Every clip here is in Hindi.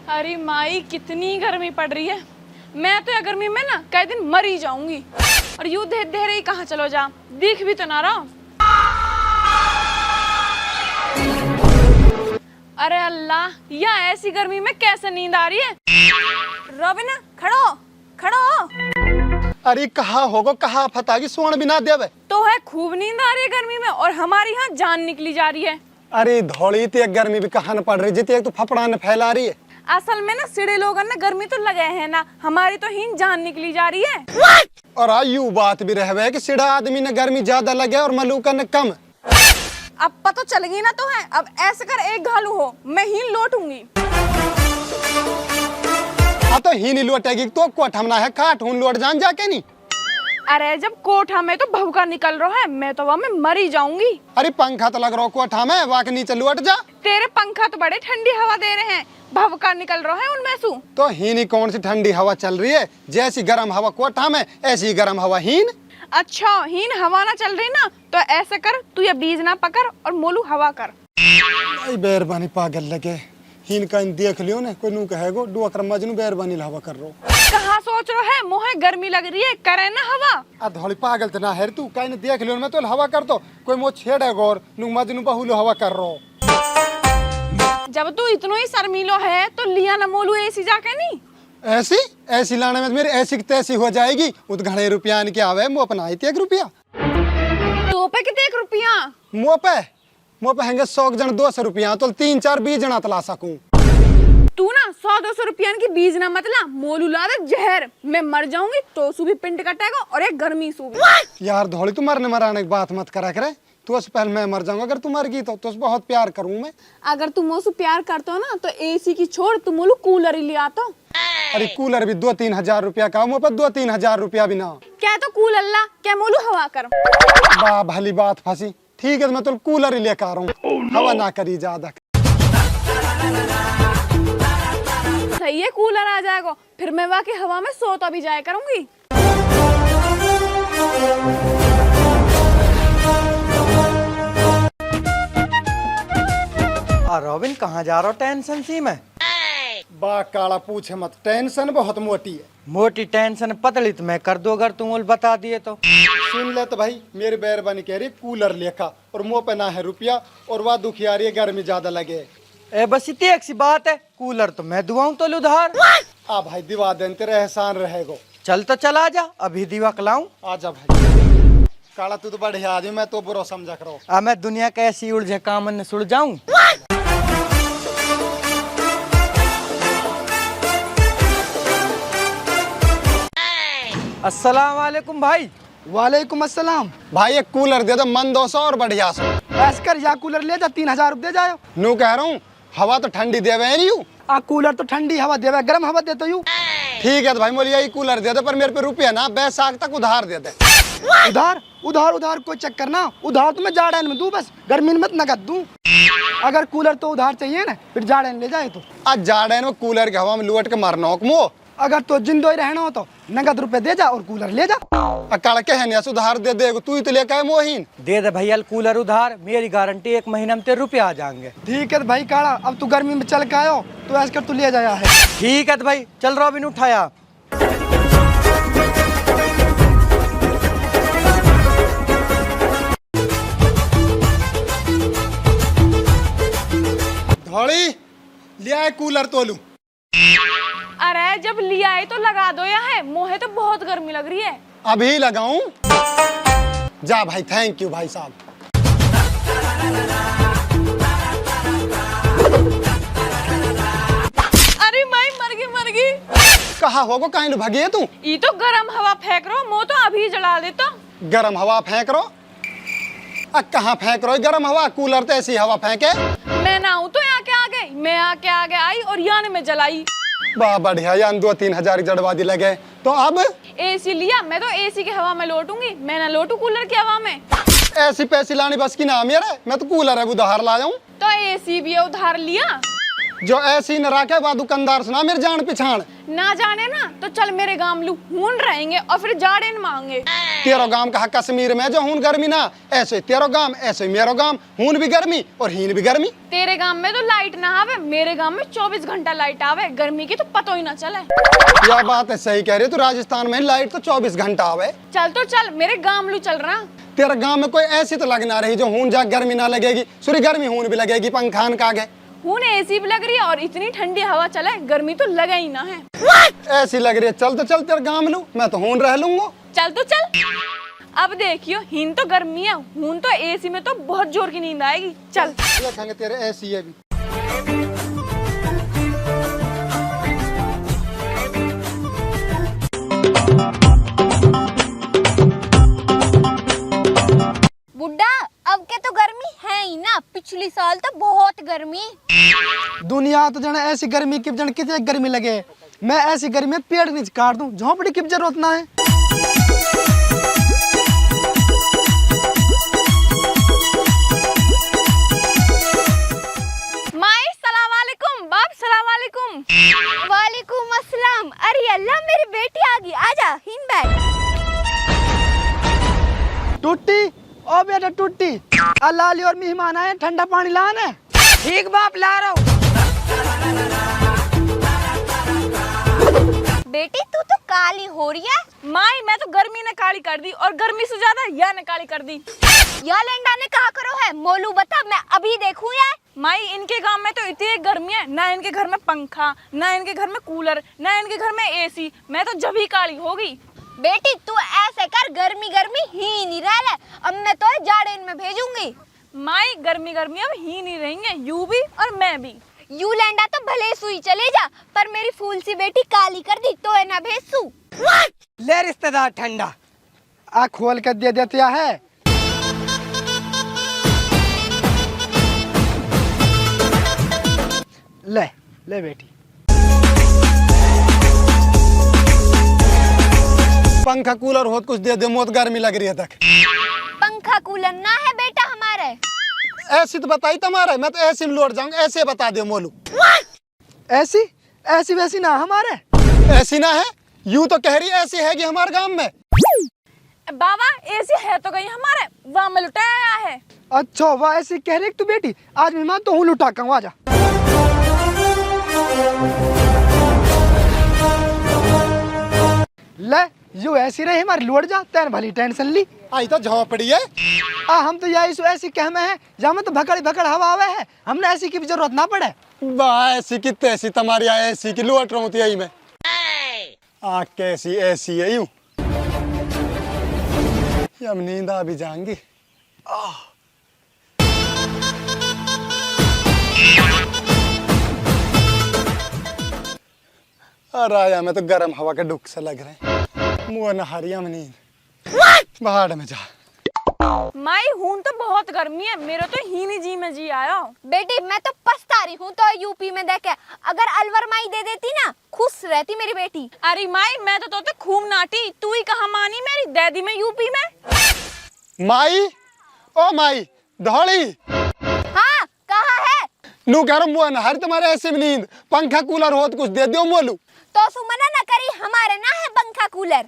अरे माई कितनी गर्मी पड़ रही है। मैं तो या गर्मी में ना कई दिन मर ही जाऊंगी। और यूं देर देर ही कहाँ चलो जा, दिख भी तो ना रहा। अरे अल्लाह, या ऐसी गर्मी में कैसे नींद आ रही है। रॉबिन खड़ो खड़ो। अरे कहा होगो कहा फता की सोन बिना देवे तो है खूब नींद आ रही है गर्मी में और हमारी यहाँ जान निकली जा रही है। अरे धौली ते गर्मी भी कहा न पड़ रही जितनी एक तो फपड़ा न फैला रही है। असल में ना सिड़े लोग ना गर्मी तो लगे हैं ना, हमारी तो ही जान निकली जा रही है। और आयु बात भी रहे कि सिड़ा आदमी ने गर्मी ज्यादा लगे और मलूका न कम। अब पता चल गई ना तो है। अब ऐसे कर एक घालू हो, मैं ही लौटूंगी। हाँ तो ही नहीं लौटेगी तो कोठ हमना है काट हूं लौट जान जाके नहीं। अरे जब कोठा में तो भभका निकल रहा है, मैं तो वहाँ में मर ही जाऊंगी। अरे पंखा तो लग रहा कोठा में, वहाँ के नीचे लौट जा। तेरे पंखा तो बड़े ठंडी हवा दे रहे हैं, भभका निकल रहा है उनमें से। तो हीनी कौन सी ठंडी हवा चल रही है, जैसी गर्म हवा कोठा में ऐसी गर्म हवा हीन। अच्छा हीन हवा ना चल रही ना तो ऐसे कर, तू ये बीज ना पकड़ और मोलू हवा कर। बेरबानी पागल लगे हीन का देख लियो ने कोई नू कहेगो डुआ मजनू बेरबानी हवा कर रो। कहाँ सोच रहा है, मोहे गर्मी लग रही है, करे ना हवा। आ धौली पागल तो ना है तू कहीं ने देख लियो मैं तो हवा कर दो कोई मो छेड़ेगो और नू मजनू बहुलो हवा कर रो। जब तू इतना ही शर्मीलो है तो लिया ना मोलू ऐसी जाके नहीं। ऐसी ऐसी लाने में मेरी ऐसी तैसी हो जाएगी। उत घड़े रुपया के आवे मुँह अपना आई 1 रुपया तो पे कितने 1 रुपया मुँह पे हैंगे 100 जन 200 रुपया तो 3-4 20 जना तला सकूं। तू ना 100-200 रुपया की बीज ना मतला, मोलू ला दे जहर, मैं मर जाऊंगी तो सु भी पिंड कटेगा और एक गर्मी सु भी। यार धौली तू मरने मराने की बात मत करा करे, तू उससे पहले मैं मर जाऊंगा। अगर तू मर गई तो उससे बहुत प्यार करूं मैं। अगर तू मोसू प्यार करता हो ना तो एसी की छोड़ तू मोलू कूलर ही ले आता। अरे कूलर भी 2-3 हजार रुपया का, मुँह पर 2-3 हजार रुपया भी ना। क्या तो कूल अल्लाह, क्या मोलू हवा कर। वाह भली बात फंसी, ठीक है मैं तो कूलर ही लेकर आ रहा हूँ। हवा ना करी ज्यादा। सही है कूलर आ जाएगा, फिर मैं वाकई हवा में सोता भी जाया करूंगी। रॉबिन कहाँ जा रहा हो टेंशन सी में? बा काला पूछे मत, टेंशन बहुत मोटी है। मोटी टेंशन पतली तो मैं कर दो अगर तुम उल बता दिए तो। सुन ले तो भाई मेरी बेरबानी कह रही कूलर लेखा और मुँह पे ना है रुपया और वह दुखी आ रही है गर्मी ज्यादा लगे। ए बस इतनी एक सी बात है, कूलर तो मैं दुआऊं तो उधार। आ भाई दिवा देन तेरे एहसान रहेगो। चल तो चला जा, अभी दीवा खिलाऊं। आजा भाई। काला तू तो बढ़िया आदमी, मैं तो बुरा समझा करो। मैं दुनिया के ऐसी उलझे काम ने सुलझ जाऊं। अस्सलाम वालेकुम भाई। वालेकुम अस्सलाम। भाई एक कूलर दे दो मन 200 और बढ़िया सो। ऐस कर या कूलर ले जा 3000 रुपये जाओ। नू कह रहा हूँ हवा तो ठंडी देवे है नहीं। आ कूलर तो ठंडी हवा देवे, गर्म हवा देते यू। ठीक है तो भाई मोली यही कूलर दे दे पर मेरे पे रुपया ना बैसाख तक उधार दे दे। उधार उधार उधार कोई चक्कर ना, उधार तो मैं जाड़न में दूं, बस गर्मी में नगद दूं। अगर कूलर तो उधार चाहिए ना फिर जाड़न ले जाए तो। आज जाड़े में कूलर की हवा में लुट के मरना हो मो। अगर तो जिंदो ही रहना हो तो नगद रुपए दे जा और कूलर ले जा। अकाल कहने उधार दे दे तू ही तो लेकर मोहीन दे दे भैया कूलर उधार, मेरी गारंटी 1 महीने में तेरे रुपया आ जाएंगे। ठीक है भाई काला, अब तू गर्मी में चल के आयो तो ऐस कर तू ले जाया है। ठीक है तो भाई चल रॉबिन उठाया। धौली लिया कूलर तो लू। अरे जब लिया है तो लगा दो या है, मोहे तो बहुत गर्मी लग रही है। अभी लगाऊं? जा भाई, थैंक यू भाई साहब। अरे माई मर गई। कहा होगो कहीं लो भगी है तू? ये तो गरम हवा फेंक रहो, मो तो अभी जला देता। गरम हवा फेंक रो? कहाँ फेंक रो गरम हवा? कूलर तो ऐसी हवा फेंके। मैं ना हूँ तो यहाँ के आ गई, मैं आके आगे आई और यान में जलाई। वाह बढ़िया, यान 2-3 हजार की जड़बाजी लगे। तो अब एसी लिया, मैं तो एसी की हवा में लौटूंगी, मैं ना लौटू कूलर की हवा में। ऐसी पैसी लानी बस की नाम यार, मैं तो कूलर है उधार ला जाऊं। तो एसी भी उधार लिया। जो ऐसी न रखे वा दुकानदार सुना मेरे जान पिछाण। ना जाने ना तो चल मेरे गांव लू हून रहेंगे और फिर जाड़े न मांगे। तेरो गांव कहा कश्मीर में जो हून गर्मी ना, ऐसे तेरो गांव ऐसे मेरो गांव, हून भी गर्मी और हीन भी गर्मी। तेरे गांव में तो लाइट ना आवे, मेरे गांव में 24 घंटा लाइट आवे, गर्मी की तो पतो ही ना चले। यह बात है, सही कह रही तू। राजस्थान में लाइट तो 24 घंटा आवे। चल तो चल मेरे गांव लू चल रहा। तेरे गांव में कोई ऐसी तो लग ना रही जो हून जा गर्मी ना लगेगी। सूर्य गर्मी हून भी लगेगी, पंखान का आगे हून एसी भी लग रही है और इतनी ठंडी हवा चले, गर्मी तो लगा ही ना है। ऐसी लग रही है। चल तो चल तेरे गांव में लू, मैं तो हून रह लूंगा। चल तो चल। अब देखियो हीन तो गर्मी है, हून तो एसी में तो बहुत जोर की नींद आएगी। चल देखेंगे तेरे ऐसी है भी। बुड्ढा अब के तो गर्मी है ही ना, पिछली साल तो बहुत गर्मी। दुनिया तो जन ऐसी गर्मी की जन कितने गर्मी लगे। मैं ऐसी गर्मी में पेड़ नीचे काट दूं, झोंपड़ी की जरूरत ना है। माई सलाम वालेकुम, बाप सलाम वालेकुम। वालेकुम अस्सलाम। अरे अल्लाह मेरी बेटी आ गई, आजा हिन बैठ। टूटी ओ बेटा टूटी, अल्लाह और मेहमान आए, ठंडा पानी लाना। ठीक बाप ला रहा हूँ। बेटी तू तो काली हो रही है। माई मैं तो गर्मी ने काली कर दी और गर्मी से ज्यादा या ने काली कर दी। या लेंडा ने कहा करो है, मोलू बता मैं अभी देखूं यार। माई इनके गांव में तो इतनी गर्मी है, ना इनके घर में पंखा, ना इनके घर में कूलर, ना इनके घर में एसी। मैं तो जब ही काली हो गई। बेटी तू ऐसे कर, गर्मी गर्मी ही नहीं रह ले, अब मैं तो जाड़े में भेजूंगी। माई गर्मी गर्मी अब ही नहीं रहेंगे, यू भी और मैं भी। यू लैंडा तो भले सुई चले जा, पर मेरी फूल सी बेटी काली कर दी तो है ना भेजू। ले रिश्तेदार ठंडा। आ खोल कर दे देते है। ले ले बेटी। पंखा कूलर हो कुछ दे दे, मौत गर्मी लग रही है तक। पंखा कूलर ना है बेटा हमारे। ऐसी तो बताई तुम्हारे, मैं तो ऐसी में लौट जाऊंगा। ऐसे बता दे मोलू। ऐसी ऐसी वैसी ना हमारे। ऐसी ना है, यूं तो कह रही ऐसी है कि हमारे गांव में। बाबा एसी है तो कहीं हमारे, वहाँ में लुटाया है। अच्छा वाह, ऐसी कह रही तू बेटी। आज मेहमान तो हूँ लुटा कर आजा। ले यू ऐसी रही हमारी लौट जा, तेन भली टेंशन ली। आई तो झोपड़ी है। हम तो यही ऐसी कहमे है, जहाँ में तो भकड़ भकड़ हवा आवे है, हमने ऐसी की भी जरूरत ना पड़े। वाह ऐसी की तैसी तुम्हारी ऐसी की लौट रहा हूँ यही में। कैसी ऐसी है यूं, अब नींद आ भी जाएंगी। अरे आया मैं तो गर्म हवा के डुक से लग रहे, मुँह नहारिया में नींद। बाहर में जा। माई हून तो बहुत गर्मी है, मेरे तो ही नहीं जी में जी आया। बेटी मैं तो पछता रही हूँ तो यूपी में देखे, अगर अलवर माई दे देती ना खुश रहती मेरी बेटी। अरे माई मैं तो तोते खूब नाटी, तू ही कहाँ मानी मेरी दादी में यूपी में। माई ओ माई धौड़ी। हाँ कहा है? नू कह रहा मुँह नहारी तुम्हारे ऐसे में नींद, पंखा कूलर हो तो कुछ दे दो मोलू। तो सुमना ना करी, हमारे ना है पंखा कूलर।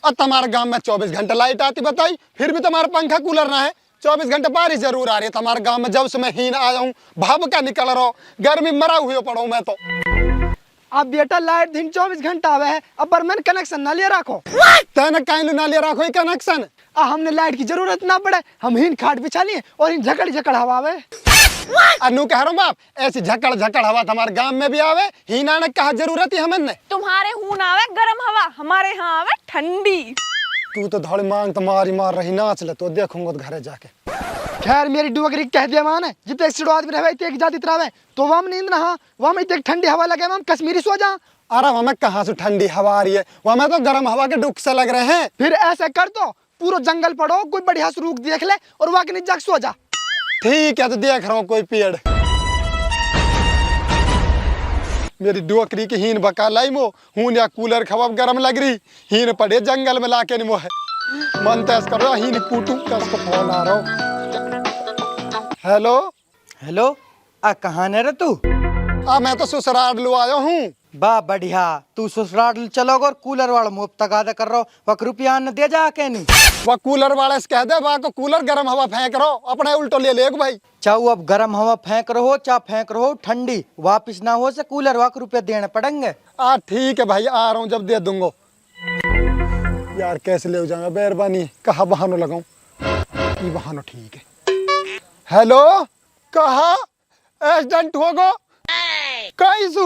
और तुम्हारे गांव में 24 घंटे लाइट आती बताई, फिर भी तुम्हारा पंखा कूलर ना है। 24 घंटे बारिश जरूर आ रही है तुम्हारे गांव में। जब से मैं हीन आया हूँ भाप का निकल रहा हूँ, गर्मी मरा हुए पड़ा मैं तो। अब बेटा लाइट दिन 24 घंटा आवे है, अब परमानेंट कनेक्शन ना ले रखो। तेने कहीं ना ले रखो कनेक्शन। हमने लाइट की जरूरत ना पड़े, हम हिन खाट बिछा लिए और इन झकड़ झकड़ हवा आवे। अनु कह रहा हूँ बाप, ऐसी झकड़ झकड़ हवा तुम्हारे गांव में भी आवे, हीना ने कहा जरूरत ही हमने। तुम्हारे हून आवे गरम हवा, हमारे यहाँ आवे ठंडी। तू तो धौड़ी मांग तुम्हारी मार रही, नाच ले तो देखूंगा तो घरे जाके। खैर मेरी डुगरी कह दिया मान है, जितने एक आदमी रहे इतने एक जाति तरह तो वहाँ नींद ना, वहाँ में इतने ठंडी हवा लगे, वहाँ कश्मीरी सो जा। अरे वहाँ में कहाँ से ठंडी हवा आ रही है, वहाँ में तो गर्म हवा के डुक से लग रहे हैं। फिर ऐसा कर दो, पूरा जंगल पड़ो, कोई बढ़िया से रूख देख ले और वहाँ के नीचे जाके सो जा। ठीक है तो देख रहा हूँ कोई पेड़। मेरी डोकरी की हीन बका लाई मो हून या कूलर खवा गरम लग रही, हीन पड़े जंगल में लाके निमो है। मन तैस कर रहा हीन कूटू कस को फोन आ रहा हूँ। हेलो हेलो, कहाँ ने रे तू? मैं तो ससुराल लो आया हूँ। वाह बढ़िया, तू ससुराल चलोगे और कूलर वाला मुफ्त तगादा कर रहा हो, वक रुपया न दे जा के नहीं। वह कूलर वाले से कह दे वह को कूलर गर्म हवा फेंक रहो, अपने उल्टो ले ले भाई। चाहो अब गर्म हवा फेंक रहो चाहे फेंक रहो ठंडी, वापिस ना हो से कूलर वक रुपया देने पड़ेंगे। ठीक है भाई, आ रहा हूँ, जब दे दूंगा। यार कैसे ले जाऊंगा, मेहरबानी, कहाँ बहानो लगाऊं? ये बहानो ठीक है। हेलो, कहा एक्सीडेंट हो गो? कहीं सु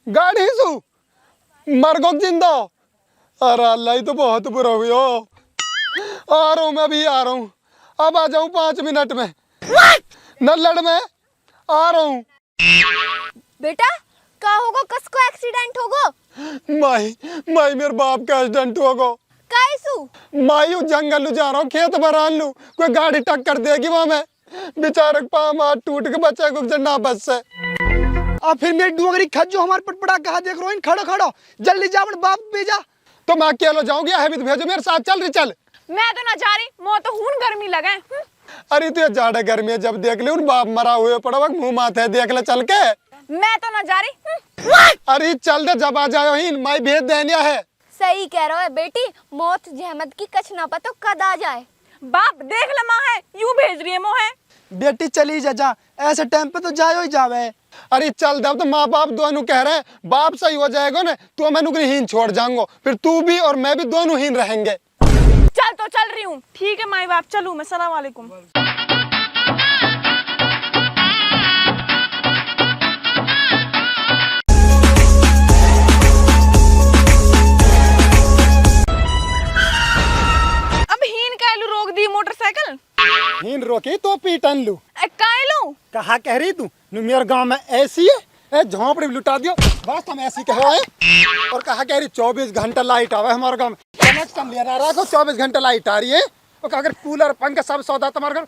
गाड़ी सु मर गो जिंदा? अरे अल्लाह, ये तो बहुत बुरा हुआ। आ रहा हूँ, मैं भी आ रहा हूँ, अब आ जाऊँ 5 मिनट में। नल्लड़ में आ रहा हूँ। बेटा का होगो, कसको एक्सीडेंट होगो? माई मेरे बाप का एक्सीडेंट हो गो। काईसु? माई जंगल लू जा रहा हूँ, खेत बरान लू, कोई गाड़ी टक्कर देगी वहां में, बेचारे पाँव हाथ टूट के बच्चे को जन्ना बस से। अब फिर मेरी डोगरी खज्जो हमारे पटपड़ा कहा देख रहा हूँ, खड़ो खड़ो जल्दी जा, अपने बाप भेजा। तो मैं अकेले जाऊंगी, अहमिद भेजो मेरे साथ, चल रही चल। मैं तो ना जा रही, मोह तो हून गर्मी लगे। अरे तो ज्यादा गर्मी है, जब देख ले उन बाप मरा हुए पड़ा मुंह माथे देख ले चल के। मैं तो ना जा रही। अरे चल दे, जब आ जाओ ही माई भेज देनिया है। सही कह रहा है बेटी, मौत जहमत की कछ ना पतो कद आ जाए। बाप देख लमा है, यूं भेज रही है मोह। बेटी चली जा, ऐसे टाइम पे तो जाओ ही जावे। अरे चल दे, अब तो माँ बाप दोनों कह रहे हैं, बाप सही हो जाएगा ना तो मैं नुकरी हीन छोड़ जाऊंगा, फिर तू भी और मैं भी दोनों हीन रहेंगे। चल तो चल रही हूँ। ठीक है माई बाप, चलूँ मैं। सलाम वालेकुम। अब हीन कायलू रोक दी मोटरसाइकिल। हीन रोकी तो पीटन लू। कायलू कहा कह रही तू मेरे गांव में ऐसी है, झोंपड़ी लुटा दियो बस, हम ऐसी कहो है। और कहा कह रही 24 घंटा लाइट आवे हमारे गांव में, कनेक्शन लेना रखो, 24 घंटा लाइट आ रही है। और अगर कूलर पंखा सब सौदा तुम्हारे घर,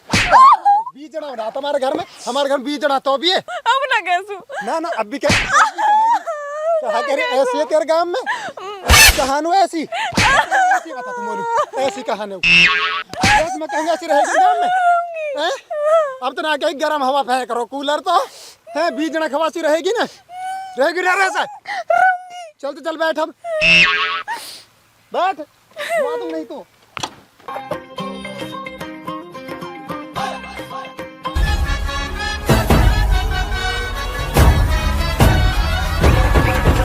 बीजना बना तुम्हारे घर में, हमारे घर बीजना तो भी है। अब ना कैसू। ना अब भी कहा कह रही ऐसी है तेरे गांव में, कहानू ऐसी बता तुम बोलू, ऐसी कहानी मैं कहीं ऐसी रहेगी गांव में हैं? अब तो ना कहीं गर्म हवा फेंक करो, कूलर तो है, बीजना खवासी रहेगी ना, रहेगी ना ऐसा। चल तो चल बैठ, अब बैठ, नहीं तो